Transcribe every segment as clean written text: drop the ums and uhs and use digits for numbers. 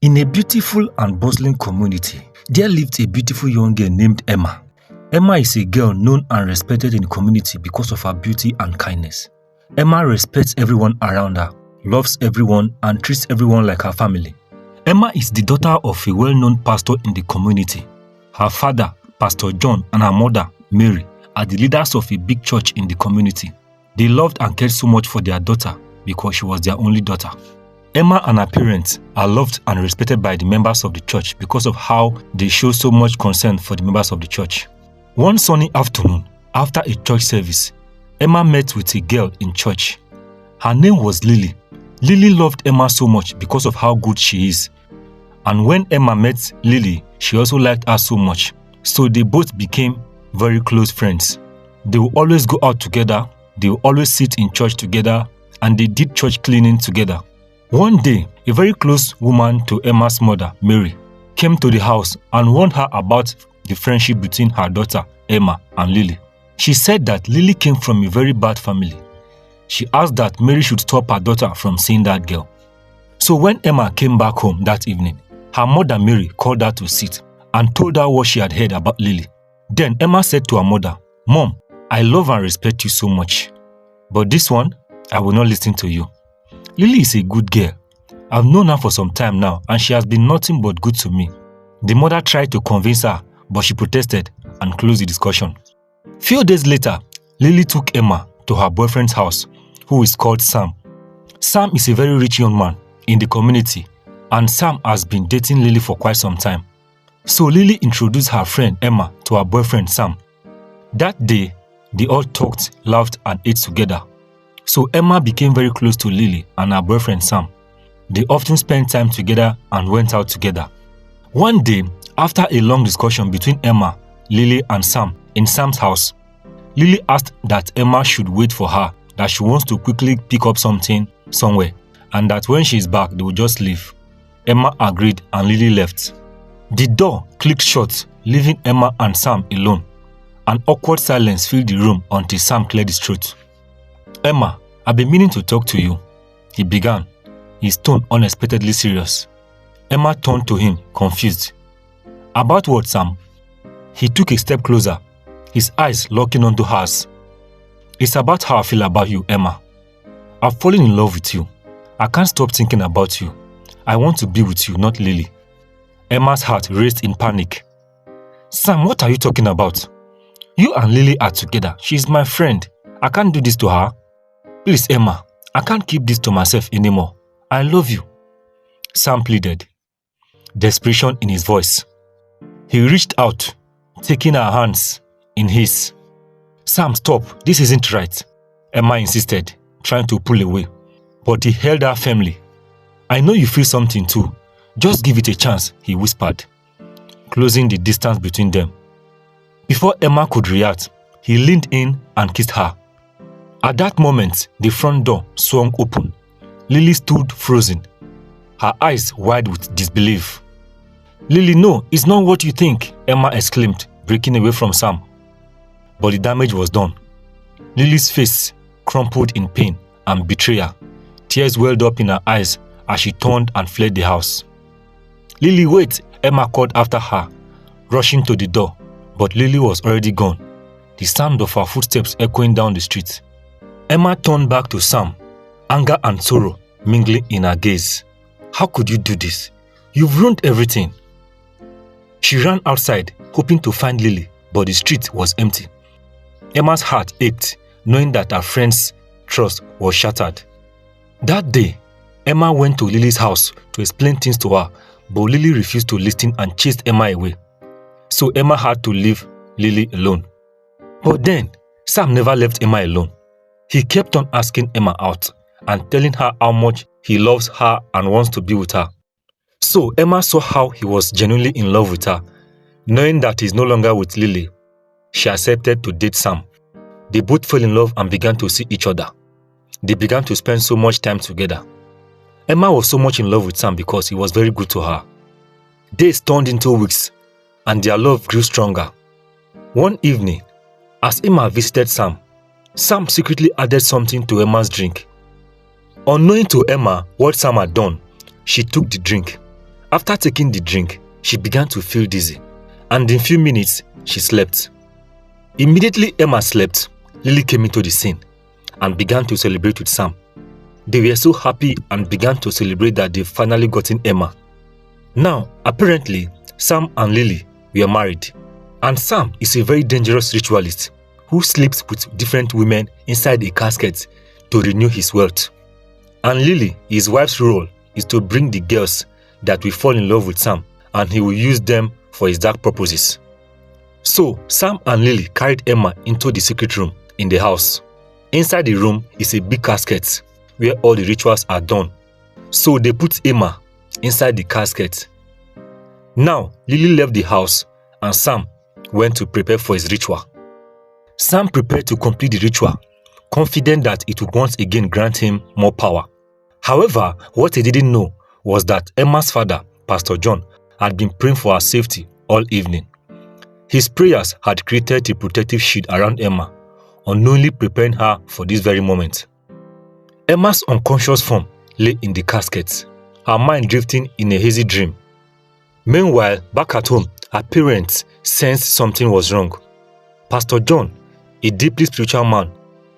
In a beautiful and bustling community, there lived a beautiful young girl named Emma. Emma is a girl known and respected in the community because of her beauty and kindness. Emma respects everyone around her, loves everyone, and treats everyone like her family. Emma is the daughter of a well-known pastor in the community. Her father, Pastor John, and her mother, Mary, are the leaders of a big church in the community. They loved and cared so much for their daughter because she was their only daughter. Emma and her parents are loved and respected by the members of the church because of how they show so much concern for the members of the church. One sunny afternoon, after a church service, Emma met with a girl in church. Her name was Lily. Lily loved Emma so much because of how good she is. And when Emma met Lily, she also liked her so much. So they both became very close friends. They would always go out together, they would always sit in church together, and they did church cleaning together. One day, a very close woman to Emma's mother, Mary, came to the house and warned her about the friendship between her daughter, Emma, and Lily. She said that Lily came from a very bad family. She asked that Mary should stop her daughter from seeing that girl. So when Emma came back home that evening, her mother, Mary, called her to sit and told her what she had heard about Lily. Then Emma said to her mother, "Mom, I love and respect you so much, but this one, I will not listen to you. Lily is a good girl. I've known her for some time now and she has been nothing but good to me." The mother tried to convince her, but she protested and closed the discussion. Few days later, Lily took Emma to her boyfriend's house, who is called Sam. Sam is a very rich young man in the community, and Sam has been dating Lily for quite some time. So Lily introduced her friend Emma to her boyfriend Sam. That day, they all talked, laughed, and ate together. So Emma became very close to Lily and her boyfriend Sam. They often spent time together and went out together. One day, after a long discussion between Emma, Lily, and Sam in Sam's house, Lily asked that Emma should wait for her, that she wants to quickly pick up something somewhere, and that when she is back, they will just leave. Emma agreed and Lily left. The door clicked shut, leaving Emma and Sam alone. An awkward silence filled the room until Sam cleared his throat. "Emma, I've been meaning to talk to you," he began, his tone unexpectedly serious. Emma turned to him, confused. "About what, Sam?" He took a step closer, his eyes locking onto hers. "It's about how I feel about you, Emma. I've fallen in love with you. I can't stop thinking about you. I want to be with you, not Lily." Emma's heart raced in panic. "Sam, what are you talking about? You and Lily are together. She's my friend. I can't do this to her. Please, Emma, I can't keep this to myself anymore. I love you," Sam pleaded, desperation in his voice. He reached out, taking her hands in his. "Sam, stop. This isn't right," Emma insisted, trying to pull away. But he held her firmly. "I know you feel something too. Just give it a chance," he whispered, closing the distance between them. Before Emma could react, he leaned in and kissed her. At that moment, the front door swung open. Lily stood frozen, her eyes wide with disbelief. "Lily, no, it's not what you think," Emma exclaimed, breaking away from Sam. But the damage was done. Lily's face crumpled in pain and betrayal. Tears welled up in her eyes as she turned and fled the house. "Lily, wait," Emma called after her, rushing to the door, but Lily was already gone, the sound of her footsteps echoing down the street. Emma turned back to Sam, anger and sorrow mingling in her gaze. "How could you do this? You've ruined everything." She ran outside, hoping to find Lily, but the street was empty. Emma's heart ached, knowing that her friend's trust was shattered. That day, Emma went to Lily's house to explain things to her, but Lily refused to listen and chased Emma away. So Emma had to leave Lily alone. But then, Sam never left Emma alone. He kept on asking Emma out and telling her how much he loves her and wants to be with her. So Emma saw how he was genuinely in love with her. Knowing that he's no longer with Lily, she accepted to date Sam. They both fell in love and began to see each other. They began to spend so much time together. Emma was so much in love with Sam because he was very good to her. Days turned into weeks, and their love grew stronger. One evening, as Emma visited Sam, Sam secretly added something to Emma's drink. Unknowing to Emma what Sam had done, she took the drink, After taking the drink, she began to feel dizzy, and in few minutes, she slept. Immediately Emma slept, Lily came into the scene and began to celebrate with Sam. They were so happy and began to celebrate that they finally gotten Emma. Now, apparently, Sam and Lily were married, and Sam is a very dangerous ritualist who sleeps with different women inside a casket to renew his wealth. And Lily, his wife's role is to bring the girls that will fall in love with Sam, and he will use them for his dark purposes. So, Sam and Lily carried Emma into the secret room in the house. Inside the room is a big casket where all the rituals are done. So they put Emma inside the casket. Now, Lily left the house and Sam went to prepare for his ritual. Sam prepared to complete the ritual, confident that it would once again grant him more power. However, what he didn't know was that Emma's father, Pastor John, had been praying for her safety all evening. His prayers had created a protective shield around Emma, unknowingly preparing her for this very moment. Emma's unconscious form lay in the casket, her mind drifting in a hazy dream. Meanwhile, back at home, her parents sensed something was wrong. Pastor John, a deeply spiritual man,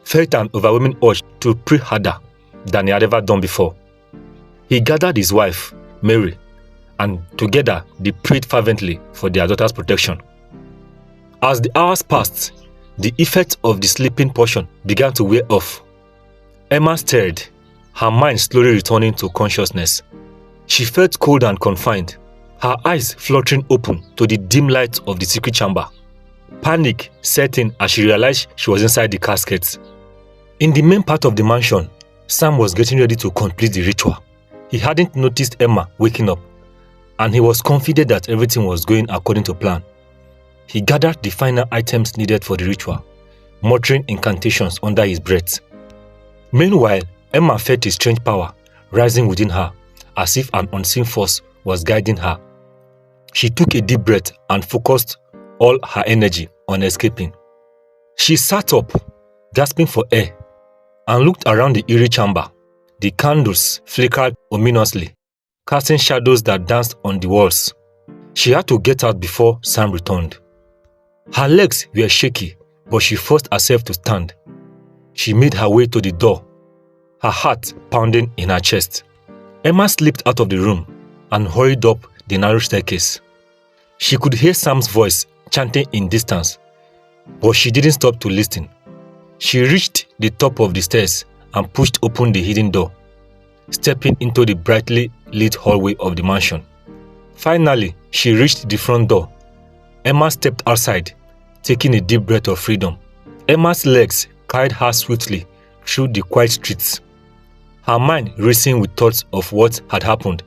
felt an overwhelming urge to pray harder than he had ever done before. He gathered his wife, Mary, and together they prayed fervently for their daughter's protection. As the hours passed, the effect of the sleeping portion began to wear off. Emma stirred, her mind slowly returning to consciousness. She felt cold and confined, her eyes fluttering open to the dim light of the secret chamber. Panic set in as she realized she was inside the casket. In the main part of the mansion, Sam was getting ready to complete the ritual. He hadn't noticed Emma waking up, and he was confident that everything was going according to plan. He gathered the final items needed for the ritual, muttering incantations under his breath. Meanwhile, Emma felt a strange power rising within her, as if an unseen force was guiding her. She took a deep breath and focused all her energy on escaping. She sat up, gasping for air, and looked around the eerie chamber. The candles flickered ominously, casting shadows that danced on the walls. She had to get out before Sam returned. Her legs were shaky, but she forced herself to stand. She made her way to the door, her heart pounding in her chest. Emma slipped out of the room and hurried up the narrow staircase. She could hear Sam's voice chanting in distance, but she didn't stop to listen. She reached the top of the stairs and pushed open the hidden door, stepping into the brightly lit hallway of the mansion. Finally, she reached the front door. Emma stepped outside, taking a deep breath of freedom. Emma's legs carried her swiftly through the quiet streets, her mind racing with thoughts of what had happened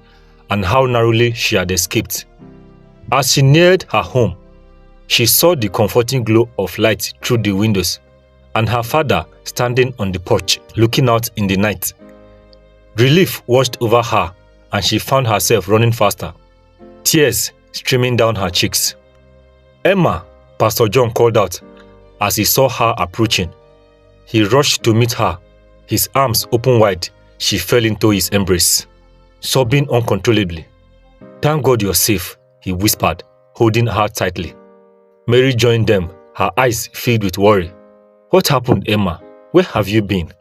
and how narrowly she had escaped. As she neared her home, she saw the comforting glow of light through the windows and her father standing on the porch looking out in the night. Relief washed over her and she found herself running faster, tears streaming down her cheeks. "Emma," Pastor John called out as he saw her approaching. He rushed to meet her. His arms open wide, she fell into his embrace, sobbing uncontrollably. "Thank God you're safe," he whispered, holding her tightly. Mary joined them, her eyes filled with worry. "What happened, Emma? Where have you been?"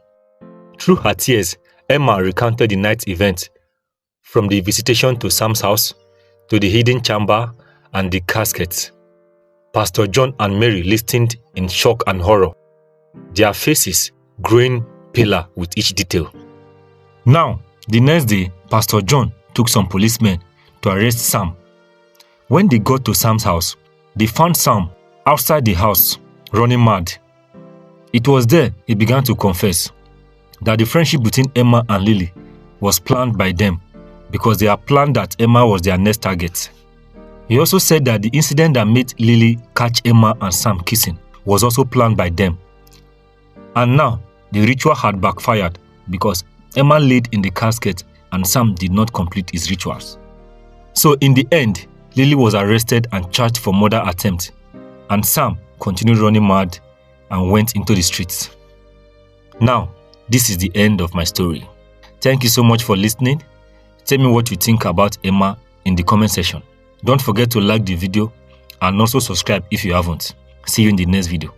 Through her tears, Emma recounted the night's event, from the visitation to Sam's house, to the hidden chamber and the casket. Pastor John and Mary listened in shock and horror, their faces growing paler with each detail. Now, the next day, Pastor John took some policemen to arrest Sam. When they got to Sam's house, they found Sam outside the house, running mad. It was there he began to confess that the friendship between Emma and Lily was planned by them because they had planned that Emma was their next target. He also said that the incident that made Lily catch Emma and Sam kissing was also planned by them. And now, the ritual had backfired because Emma laid in the casket and Sam did not complete his rituals. So in the end, Lily was arrested and charged for murder attempt, and Sam continued running mad and went into the streets. Now, this is the end of my story. Thank you so much for listening. Tell me what you think about Emma in the comment section. Don't forget to like the video and also subscribe if you haven't. See you in the next video.